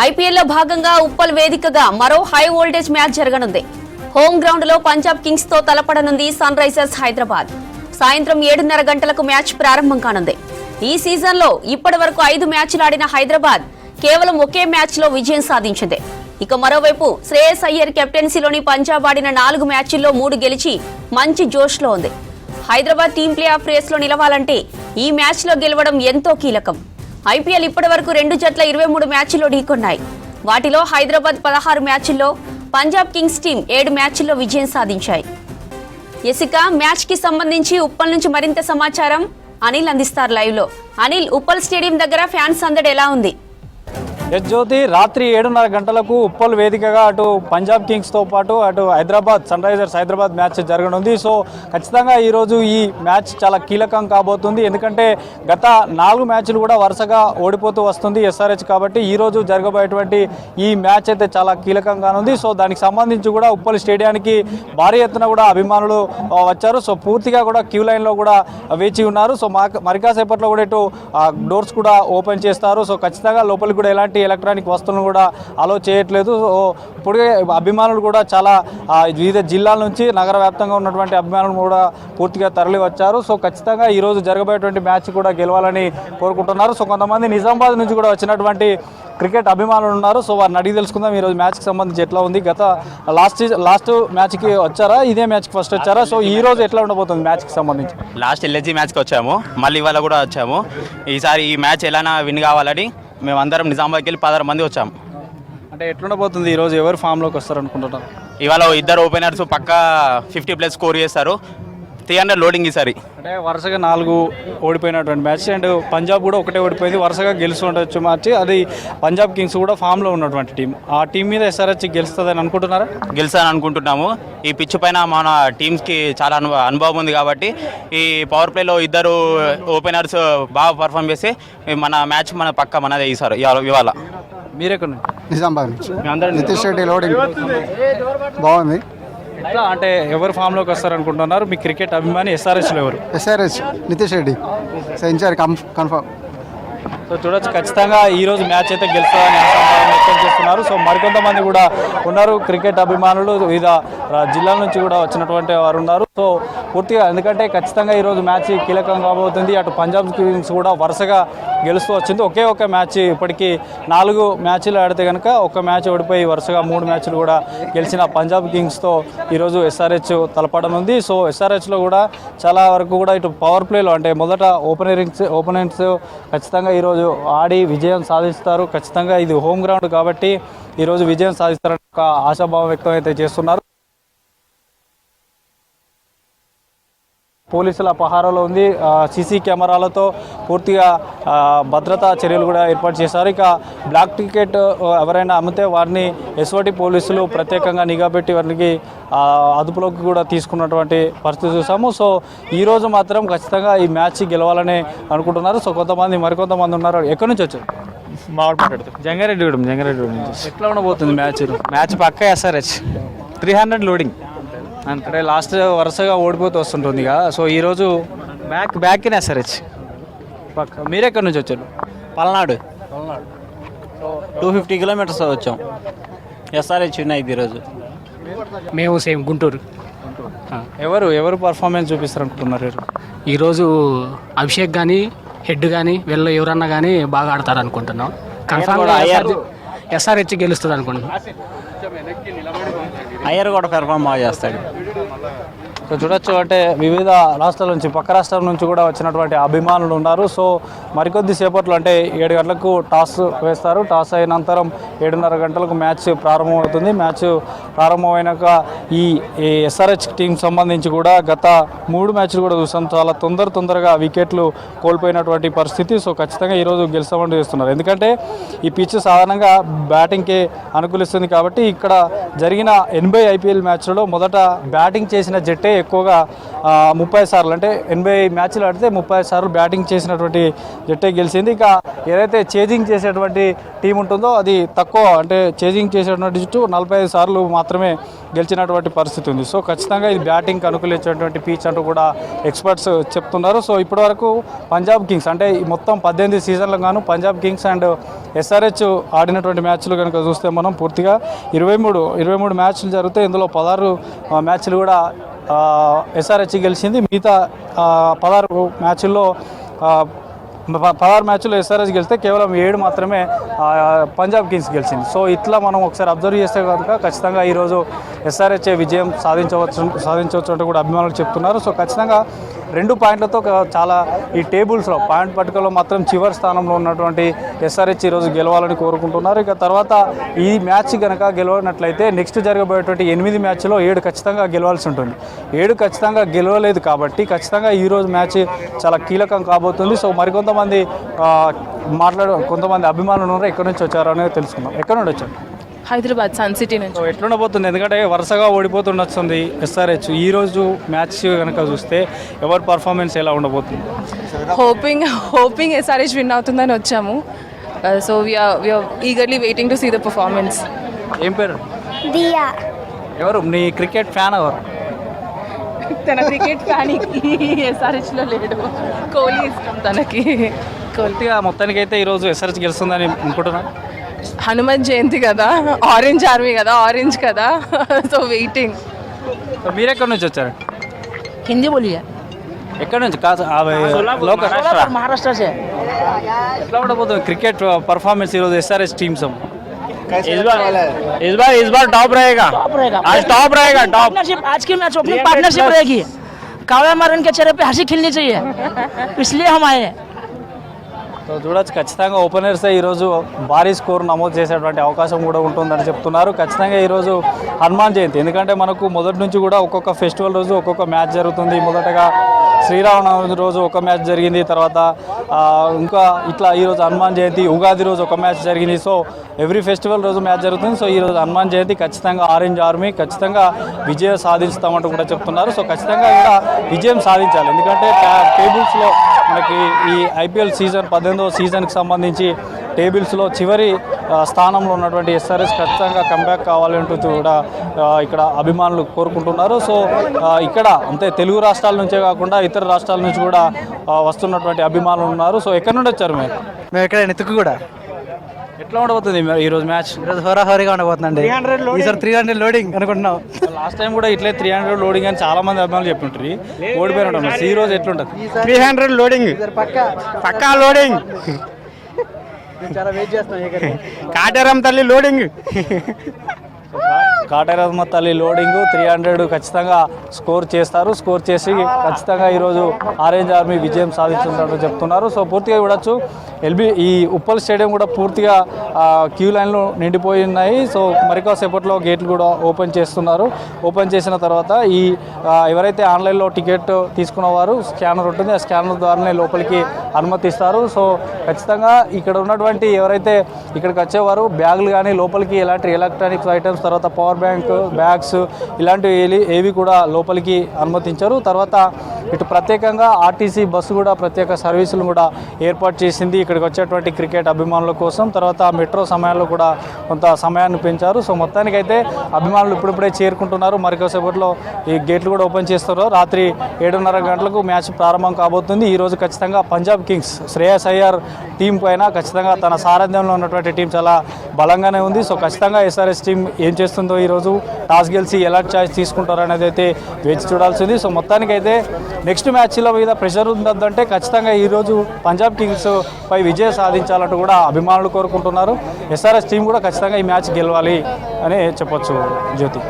ఐపీఎల్లో భాగంగా ఉప్పల్ వేదికగా మరో హై వోల్టేజ్ మ్యాచ్ జరగనుంది. హోమ్ గ్రౌండ్ లో పంజాబ్ కింగ్స్ తో తలపడనుంది సన్ రైజర్స్ హైదరాబాద్. సాయంత్రం 7:30 గంటలకు మ్యాచ్ ప్రారంభం కానుంది. ఈ సీజన్ లో ఇప్పటి వరకు 5 మ్యాచ్లు ఆడిన హైదరాబాద్ కేవలం ఒకే మ్యాచ్ లో విజయం సాధించింది. ఇక మరోవైపు శ్రేయస్ అయ్యర్ కెప్టెన్సీలోని పంజాబ్ ఆడిన 4 మ్యాచ్ల్లో 3 గెలిచి మంచి జోష్ లో ఉంది. Hyderabad team play off race లో నిలవాలంటే ఈ మ్యాచ్ లో గెలవడం ఎంతో కీలకం. ఐపీఎల్ ఇప్పటి వరకు 2 జట్ల 23 మ్యాచ్ల్లో ఢీకొన్నాయి. వాటిలో హైదరాబాద్ 16 మ్యాచ్ల్లో, పంజాబ్ కింగ్స్ టీం 7 మ్యాచ్ల్లో విజయం సాధించాయి. ఇక మ్యాచ్ కి సంబంధించి ఉప్పల్ నుంచి మరింత సమాచారం అనిల్ అందిస్తారు లైవ్ లో. అనిల్, ఉప్పల్ స్టేడియం దగ్గర ఫ్యాన్స్ సందడి ఎలా ఉంది? జ్యోతి, రాత్రి 7:30 గంటలకు ఉప్పల్ వేదికగా అటు పంజాబ్ కింగ్స్తో పాటు అటు Hyderabad Sunrisers Hyderabad match జరగనుంది. సో ఖచ్చితంగా ఈరోజు ఈ మ్యాచ్ చాలా కీలకం కాబోతుంది. ఎందుకంటే గత 4 మ్యాచ్లు కూడా వరుసగా ఓడిపోతూ వస్తుంది ఎస్ఆర్హెచ్. కాబట్టి ఈరోజు జరగబోయేటువంటి ఈ మ్యాచ్ అయితే చాలా కీలకం కానుంది. సో దానికి సంబంధించి కూడా ఉప్పల్ స్టేడియానికి భారీ ఎత్తున కూడా అభిమానులు వచ్చారు. సో పూర్తిగా కూడా క్యూ లైన్లో కూడా వేచి ఉన్నారు. సో మరి కాసేపట్లో కూడా ఇటు డోర్స్ కూడా ఓపెన్ చేస్తారు. సో ఖచ్చితంగా లోపలికి కూడా ఎలాంటి ఎలక్ట్రానిక్ వస్తువులను కూడా అలో చేయట్లేదు. ఇప్పుడే అభిమానులు కూడా చాలా వివిధ జిల్లాల నుంచి నగర వ్యాప్తంగా ఉన్నటువంటి అభిమానులు కూడా పూర్తిగా తరలి వచ్చారు. సో ఖచ్చితంగా ఈరోజు జరగబోయేటువంటి మ్యాచ్ కూడా గెలవాలని కోరుకుంటున్నారు. సో కొంతమంది నిజామాబాద్ నుంచి కూడా వచ్చినటువంటి క్రికెట్ అభిమానులు ఉన్నారు. సో వారిని అడిగి తెలుసుకుందాం ఈరోజు మ్యాచ్కి సంబంధించి ఎట్లా ఉంది. గత లాస్ట్ మ్యాచ్కి వచ్చారా, ఇదే మ్యాచ్కి ఫస్ట్ వచ్చారా? సో ఈ రోజు ఎట్లా ఉండబోతుంది మ్యాచ్కి సంబంధించి? లాస్ట్ ఎల్ఎస్జీ మ్యాచ్కి వచ్చాము, మళ్ళీ ఇవాళ కూడా వచ్చాము. ఈసారి ఈ మ్యాచ్ ఎలానా విన్ కావాలని మేమందరం నిజామాబాద్కి వెళ్ళి 16 మంది వచ్చాము. అంటే ఎట్లుండబోతుంది ఈరోజు? ఎవరు ఫామ్లోకి వస్తారు అనుకుంటున్నారు? ఇవాళ 2 ఓపెనర్స్ పక్కా 50+ స్కోర్ చేస్తారు. 300 లోడింగ్ ఈసారి. అంటే వరుసగా 4 ఓడిపోయినటువంటి మ్యాచ్ అండ్ పంజాబ్ కూడా ఒకటే ఓడిపోయింది. వరుసగా గెలుస్తుండొచ్చు మ్యాచ్. అది పంజాబ్ కింగ్స్ కూడా ఫామ్లో ఉన్నటువంటి టీం. ఆ టీం మీద ఎస్ఆర్హెచ్ గెలుస్తుందని అనుకుంటున్నారా? గెలుస్తాను అనుకుంటున్నాము. ఈ పిచ్ పైన మన టీమ్స్కి చాలా అనుభవం ఉంది కాబట్టి ఈ పవర్ ప్లేలో 2 ఓపెనర్స్ బాగా పర్ఫామ్ చేసి మన మ్యాచ్ పక్క మనదే ఈసారి ఇవాళ. మీరెక్కడ నుంచి? నిజామాబాద్ నుంచి. నితీష్ రెడ్డి లోడింగ్ బాగుంది. ఎట్లా అంటే ఎవరు ఫామ్లోకి వస్తారు అనుకుంటున్నారు? మీ క్రికెట్ అభిమాని ఎస్ఆర్హెచ్లో ఎవరు? SRH Nitish Reddy century confirm. So చూడొచ్చు, ఖచ్చితంగా ఈరోజు మ్యాచ్ అయితే గెలుస్తుందని ఆశాభావం వ్యక్తం చేస్తున్నారు. సో మరికొంతమంది కూడా ఉన్నారు క్రికెట్ అభిమానులు, వివిధ జిల్లాల నుంచి కూడా వచ్చినటువంటి వారు ఉన్నారు. సో పూర్తిగా ఎందుకంటే ఖచ్చితంగా ఈరోజు మ్యాచ్ కీలకం కాబోతుంది. అటు పంజాబ్ కింగ్స్ కూడా వరుసగా గెలుస్తూ వచ్చింది. ఒకే మ్యాచ్ ఇప్పటికీ 4 మ్యాచ్లు ఆడితే కనుక ఒక మ్యాచ్ ఓడిపోయి వరుసగా 3 మ్యాచ్లు కూడా గెలిచిన పంజాబ్ కింగ్స్తో ఈరోజు ఎస్ఆర్హెచ్ తలపడనుంది. సో ఎస్ఆర్హెచ్లో కూడా చాలా వరకు కూడా ఇటు పవర్ ప్లేలో అంటే మొదట ఓపెనెంట్స్ ఖచ్చితంగా ఈరోజు ఆడి విజయం సాధిస్తారు. ఖచ్చితంగా ఇది హోమ్ గ్రౌండ్ కాబట్టి ఈరోజు విజయం సాధిస్తారని ఒక ఆశాభావం వ్యక్తం అయితే చేస్తున్నారు. పోలీసుల పహారాలో ఉంది. సీసీ కెమెరాలతో పూర్తిగా భద్రతా చర్యలు కూడా ఏర్పాటు చేశారు. ఇక బ్లాక్ టికెట్ ఎవరైనా అమ్మితే వారిని ఎస్ఓటి పోలీసులు ప్రత్యేకంగా నిఘా పెట్టి వారికి అదుపులోకి కూడా తీసుకున్నటువంటి పరిస్థితి చూసాము. సో ఈరోజు మాత్రం ఖచ్చితంగా ఈ మ్యాచ్ గెలవాలని అనుకుంటున్నారు. సో మరికొంతమంది ఉన్నారు. ఎక్కడి నుంచి వచ్చారు? జంగారెడ్డిగూడెం నుంచి. ఎట్లా ఉండబోతుంది మ్యాచ్? పక్క ఎస్ఆర్హెచ్ 300 లోడింగ్. అంటే లాస్ట్ వరుసగా ఓడిపోతూ వస్తుంటుంది కదా. సో ఈరోజు బ్యాక్ ఎస్ఆర్హెచ్ పక్క. మీరెక్కడి నుంచి వచ్చారు? పల్నాడు. సో 250 కిలోమీటర్స్ వచ్చాం. ఎస్ఆర్హెచ్ విన్ అయింది ఈరోజు. మేము సేమ్ గుంటూరు. ఎవరు పర్ఫార్మెన్స్ చూపిస్తారు అనుకుంటున్నారు ఈరోజు? అభిషేక్ కానీ హెడ్ కానీ వీళ్ళు ఎవరన్నా కానీ బాగా ఆడతారు అనుకుంటున్నాం. కన్ఫామ్గా ఎస్ఆర్హెచ్ గెలుస్తుంది అనుకుంటున్నాం. అయ్యర్ కూడా పెర్ఫామ్ బాగా చేస్తాడు. సో చూడొచ్చు, అంటే వివిధ రాష్ట్రాల నుంచి పక్క రాష్ట్రాల నుంచి కూడా వచ్చినటువంటి అభిమానులు ఉన్నారు. సో మరికొద్ది సేపట్లో అంటే 7 గంటలకు టాస్ వేస్తారు. టాస్ అయినంతరం 7:30 గంటలకు మ్యాచ్ ప్రారంభమవుతుంది. మ్యాచ్ ప్రారంభమైనాక ఈ ఎస్ఆర్హెచ్ టీం సంబంధించి కూడా గత 3 మ్యాచ్లు కూడా చూసాం. చాలా తొందరగా వికెట్లు కోల్పోయినటువంటి పరిస్థితి. సో ఖచ్చితంగా ఈరోజు గెలుస్తామని చేస్తున్నారు. ఎందుకంటే ఈ పిచ్ సాధారణంగా బ్యాటింగ్కి అనుకూలిస్తుంది కాబట్టి ఇక్కడ జరిగిన 80 ఐపీఎల్ మ్యాచ్లలో మొదట బ్యాటింగ్ చేసిన జట్టే ఎక్కువగా 30 సార్లు అంటే 80 మ్యాచ్లు ఆడితే 30 సార్లు బ్యాటింగ్ చేసినటువంటి జట్టే గెలిచింది. ఇక ఏదైతే చేజింగ్ చేసేటువంటి టీం ఉంటుందో అది తక్కువ, అంటే చేజింగ్ చేసేటువంటి జట్టు 45 సార్లు మాత్రమే గెలిచినటువంటి పరిస్థితి ఉంది. సో ఖచ్చితంగా ఇది బ్యాటింగ్ అనుకూలించేటువంటి పిచ్ అంటూ కూడా ఎక్స్పర్ట్స్ చెప్తున్నారు. సో ఇప్పటివరకు పంజాబ్ కింగ్స్ అంటే ఈ మొత్తం 18 సీజన్లు గాను పంజాబ్ కింగ్స్ అండ్ ఎస్ఆర్హెచ్ ఆడినటువంటి మ్యాచ్లు కనుక చూస్తే మనం పూర్తిగా 23 మ్యాచ్లు జరిగితే ఇందులో 16 మ్యాచ్లు కూడా ఎస్ఆర్హెచ్ గెలిచింది. మిగతా 16 మ్యాచ్ల్లో 16 మ్యాచ్లు ఎస్ఆర్హెచ్ గెలిస్తే కేవలం 7 మాత్రమే పంజాబ్ కింగ్స్ గెలిచింది. సో ఇట్లా మనం ఒకసారి అబ్జర్వ్ చేస్తే కనుక ఖచ్చితంగా ఈరోజు ఎస్ఆర్హెచ్ విజయం సాధించవచ్చు అంటూ కూడా అభిమానులు చెప్తున్నారు. సో ఖచ్చితంగా 2 పాయింట్లతో చాలా ఈ టేబుల్స్లో పాయింట్ పట్టికలో మాత్రం చివరి స్థానంలో ఉన్నటువంటి ఎస్ఆర్హెచ్ ఈరోజు గెలవాలని కోరుకుంటున్నారు. ఇక తర్వాత ఈ మ్యాచ్ కనుక గెలవనట్లయితే నెక్స్ట్ జరగబోయేటువంటి 8 మ్యాచ్లో 7 ఖచ్చితంగా గెలవాల్సి ఉంటుంది. 7 ఖచ్చితంగా గెలవలేదు కాబట్టి ఖచ్చితంగా ఈరోజు మ్యాచ్ చాలా కీలకం కాబోతుంది. సో మరికొంతమంది కొంతమంది అభిమానులు ఉన్నారు, ఎక్కడి నుంచి వచ్చారో అనేది తెలుసుకుందాం. ఎక్కడి నుండి వచ్చారు? హైదరాబాద్ సన్ సిటీ నుంచి. సో ఎట్లుండబోతుంది? ఎందుకంటే వరుసగా ఓడిపోతుండొస్తుంది ఎస్ఆర్హెచ్. ఈరోజు మ్యాచ్ కనుక చూస్తే ఎవరి పర్ఫార్మెన్స్ ఎలా ఉండబోతుంది? హోపింగ్ ఎస్ఆర్హెచ్ విన్ అవుతుందని వచ్చాము. So we're eagerly waiting to see the performance. ఏం పేరు? దియా. ఎవరు నీ క్రికెట్ ఫ్యాన్? ఎవరు తన క్రికెట్ ఫ్యాన్ ఎస్ఆర్హెచ్లో లేడు, కోహ్లీ ఇష్టం తనకి. కొద్దిగా మొత్తానికి అయితే ఈరోజు ఎస్ఆర్హెచ్ గెలుస్తుందని అనుకుంటున్నాను. హనుమత్ జయంతి కదా, ఆరెంజ్ ఆర్మీ కదా, ఆరెంజ్ కదా, సో వెయిటింగ్. సో మీరు ఎక్కడి నుంచి వచ్చారు? हिंदी बोलिए। ఎక్కడి నుంచి? కాదు లోకల్ महाराष्ट्र से। ఎట్లా ఉండబోతుంది క్రికెట్ పర్ఫార్మెన్స్ ఈరోజు ఎస్ఆర్హెచ్ టీమ్స్? इस बार टॉप रहेगा। आज टॉप रहेगा। टॉप पार्टनरशिप आज की मैच ओपनिंग पार्टनरशिप रहेगी। काव्या मारन के चेहरे पे हंसी खिलनी चाहिए, इसलिए हम आए हैं। సో చూడొచ్చు ఖచ్చితంగా ఓపెనర్సే ఈరోజు భారీ స్కోర్ నమోదు చేసేటువంటి అవకాశం కూడా ఉంటుందని చెప్తున్నారు. ఖచ్చితంగా ఈరోజు హనుమాన్ జయంతి, ఎందుకంటే మనకు మొదటి నుంచి కూడా ఒక్కొక్క ఫెస్టివల్ రోజు ఒక్కొక్క మ్యాచ్ జరుగుతుంది. మొదటగా శ్రీరామనవమి రోజు ఒక మ్యాచ్ జరిగింది, తర్వాత ఇంకా ఇట్లా ఈరోజు హనుమాన్ జయంతి, ఉగాది రోజు ఒక మ్యాచ్ జరిగింది. సో ఎవ్రీ ఫెస్టివల్ రోజు మ్యాచ్ జరుగుతుంది. సో ఈరోజు హనుమాన్ జయంతి ఖచ్చితంగా ఆరెంజ్ ఆర్మీ ఖచ్చితంగా విజయం సాధిస్తామంటూ కూడా చెప్తున్నారు. సో ఖచ్చితంగా కూడా విజయం సాధించాలి, ఎందుకంటే టేబుల్స్లో మనకి ఈ ఐపీఎల్ సీజన్ 18వ సీజన్కి సంబంధించి టేబుల్స్లో చివరి స్థానంలో ఉన్నటువంటి ఎస్ఆర్హెచ్ ఖచ్చితంగా కంబ్యాక్ కావాలి అంటూ కూడా ఇక్కడ అభిమానులు కోరుకుంటున్నారు. సో ఇక్కడ అంతే తెలుగు రాష్ట్రాల నుంచే కాకుండా ఇతర రాష్ట్రాల నుంచి కూడా వస్తున్నటువంటి అభిమానులు ఉన్నారు. సో ఎక్కడి నుండి వచ్చారు మీరు? మేము ఇక్కడ నెత్తుకు కూడా. ఎట్లా ఉండబోతుంది ఈరోజు మ్యాచ్? ఈరోజు హోరాహోరీగా ఉండబోతుందండి. ఈసారి 300 లోడింగ్ అనుకుంటున్నాం. లాస్ట్ టైం కూడా ఇట్లే 300 లోడింగ్ అని చాలా మంది అభిమానులు చెప్తుంటారు, ఓడిపోయిన ఈ రోజు ఎట్లుంటుంది? 300 లోడింగ్ పక్కా లోడింగ్. చాలా వెయిట్ చేస్తాం. కాటేరమ్మ తల్లి లోడింగ్. కాటేరమ్మ తల్లి లోడింగ్ 300 ఖచ్చితంగా స్కోర్ చేస్తారు. స్కోర్ చేసి ఖచ్చితంగా ఈరోజు ఆరెంజ్ ఆర్మీ విజయం సాధించుంటారని చెప్తున్నారు. సో పూర్తిగా చూడొచ్చు ఈ ఉప్పల్ స్టేడియం కూడా పూర్తిగా క్యూ లైన్లు నిండిపోయి ఉన్నాయి. సో మరికాసేపట్లో గేట్లు కూడా ఓపెన్ చేస్తున్నారు. ఓపెన్ చేసిన తర్వాత ఎవరైతే ఆన్లైన్లో టికెట్ తీసుకున్న వారు స్కానర్ ఉంటుంది, ఆ స్కానర్ ద్వారానే లోపలికి అనుమతిస్తారు. సో ఖచ్చితంగా ఇక్కడ ఉన్నటువంటి ఎవరైతే ఇక్కడికి వచ్చేవారు బ్యాగులు కానీ లోపలికి ఎలాంటి ఎలక్ట్రానిక్స్ ఐటమ్స్, తర్వాత పవర్ బ్యాంక్, బ్యాగ్స్ ఇలాంటివి ఏవి కూడా లోపలికి అనుమతించారు. తర్వాత ఇటు ప్రత్యేకంగా ఆర్టీసీ బస్సు కూడా ప్రత్యేక సర్వీసులు కూడా ఏర్పాటు చేసింది ఇక్కడికి వచ్చేటువంటి క్రికెట్ అభిమానుల కోసం. తర్వాత మెట్రో సమయాల్లో కూడా కొంత సమయాన్ని పెంచారు. సో మొత్తానికైతే అభిమానులు ఇప్పుడిప్పుడే చేరుకుంటున్నారు. మరికొసేపట్లో ఈ గేట్లు కూడా ఓపెన్ చేస్తున్నారు. రాత్రి 7:30 గంటలకు మ్యాచ్ ప్రారంభం కాబోతుంది. ఈరోజు ఖచ్చితంగా పంజాబ్ కింగ్స్ శ్రేయస్ అయ్యర్ టీం పైన ఖచ్చితంగా తన సారథ్యంలో ఉన్నటువంటి టీం చాలా బలంగానే ఉంది. సో ఖచ్చితంగా ఎస్ఆర్హెచ్ టీం ఏం చేస్తుందో ఈరోజు టాస్ గెలిచి ఎలాంటి ఛాయిస్ తీసుకుంటారో అనేది అయితే వేచి చూడాల్సింది. సో మొత్తానికైతే నెక్స్ట్ మ్యాచ్ల మీద ప్రెషర్ ఉందంటే ఖచ్చితంగా ఈరోజు పంజాబ్ కింగ్స్ పై విజయం సాధించాలంటూ కూడా అభిమానులు కోరుకుంటున్నారు. ఎస్ఆర్హెచ్ టీం కూడా ఖచ్చితంగా ఈ మ్యాచ్ గెలవాలి అని చెప్పొచ్చు జ్యోతి.